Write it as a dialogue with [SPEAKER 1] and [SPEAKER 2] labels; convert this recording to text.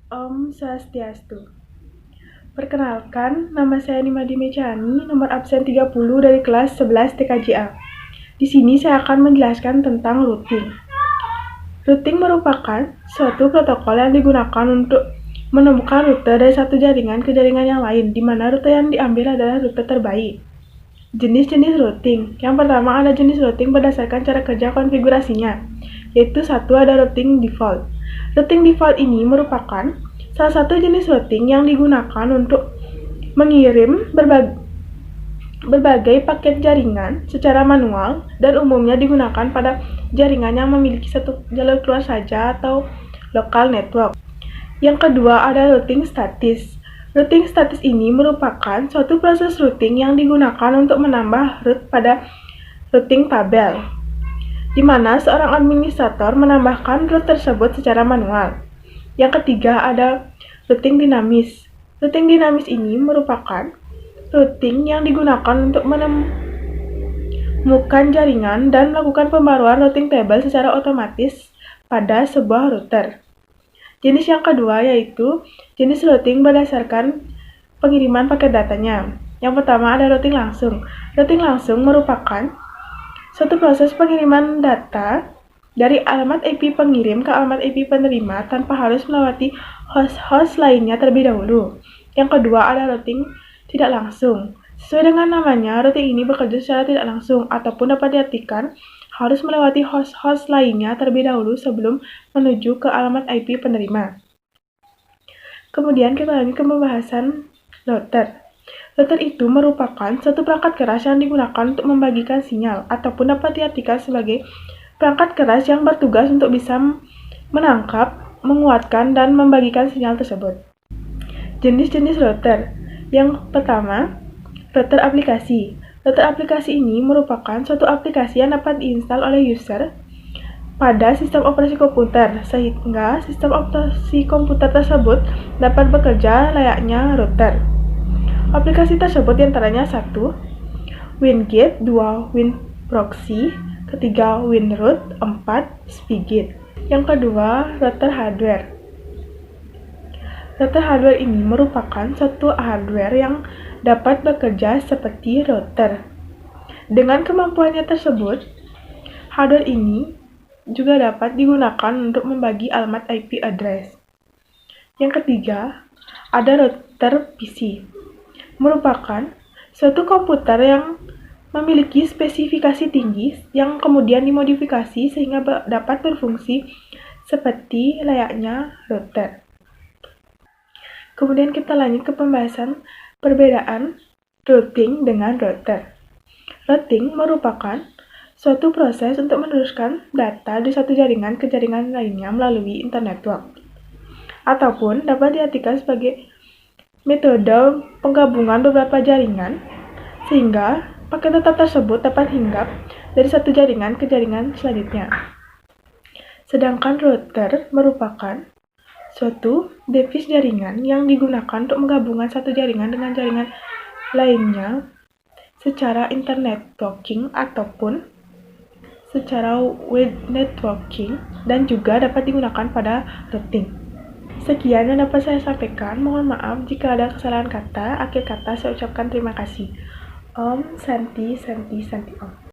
[SPEAKER 1] Om Swastiastu. Perkenalkan, nama saya Nimadi Mejani, nomor absen 30 dari kelas 11 TKJA. Di sini saya akan menjelaskan tentang routing. Routing merupakan suatu protokol yang digunakan untuk menemukan rute dari satu jaringan ke jaringan yang lain, di mana rute yang diambil adalah rute terbaik. Jenis-jenis routing. Yang pertama ada jenis routing berdasarkan cara kerja konfigurasinya, yaitu satu ada routing default. Routing default ini merupakan salah satu jenis routing yang digunakan untuk mengirim berbagai paket jaringan secara manual dan umumnya digunakan pada jaringan yang memiliki satu jalur keluar saja atau local network. Yang kedua ada routing statis. Routing statis ini merupakan suatu proses routing yang digunakan untuk menambah route pada routing tabel, di mana seorang administrator menambahkan route tersebut secara manual. Yang ketiga ada routing dinamis. Routing dinamis ini merupakan routing yang digunakan untuk menemukan jaringan dan melakukan pembaruan routing table secara otomatis pada sebuah router. Jenis yang kedua yaitu jenis routing berdasarkan pengiriman paket datanya. Yang pertama ada routing langsung. Routing langsung merupakan suatu proses pengiriman data dari alamat IP pengirim ke alamat IP penerima tanpa harus melewati host-host lainnya terlebih dahulu. Yang kedua ada routing tidak langsung. Sesuai dengan namanya, routing ini bekerja secara tidak langsung ataupun dapat diartikan harus melewati host-host lainnya terlebih dahulu sebelum menuju ke alamat IP penerima. Kemudian kita lanjut ke pembahasan router. Router itu merupakan suatu perangkat keras yang digunakan untuk membagikan sinyal ataupun dapat diartikan sebagai perangkat keras yang bertugas untuk bisa menangkap, menguatkan, dan membagikan sinyal tersebut. Jenis-jenis router. Yang pertama, router aplikasi. Router aplikasi ini merupakan suatu aplikasi yang dapat diinstal oleh user pada sistem operasi komputer, sehingga sistem operasi komputer tersebut dapat bekerja layaknya router. Aplikasi tersebut diantaranya 1. WinGate, 2. WinProxy, ketiga WinRoute, 4. Spigit. Yang kedua, router hardware. Router hardware ini merupakan suatu hardware yang dapat bekerja seperti router. Dengan kemampuannya tersebut, hardware ini juga dapat digunakan untuk membagi alamat IP address. Yang ketiga, ada router PC. Merupakan suatu komputer yang memiliki spesifikasi tinggi yang kemudian dimodifikasi sehingga dapat berfungsi seperti layaknya router. Kemudian kita lanjut ke pembahasan perbedaan routing dengan router. Routing merupakan suatu proses untuk meneruskan data dari satu jaringan ke jaringan lainnya melalui internet network, ataupun dapat diartikan sebagai metode penggabungan beberapa jaringan sehingga paket data tersebut dapat hinggap dari satu jaringan ke jaringan selanjutnya. Sedangkan router merupakan suatu device jaringan yang digunakan untuk menggabungkan satu jaringan dengan jaringan lainnya secara internet networking ataupun secara web networking dan juga dapat digunakan pada routing. Sekian yang dapat saya sampaikan. Mohon maaf jika ada kesalahan kata. Akhir kata saya ucapkan terima kasih. Om Santi Santi Santi Om.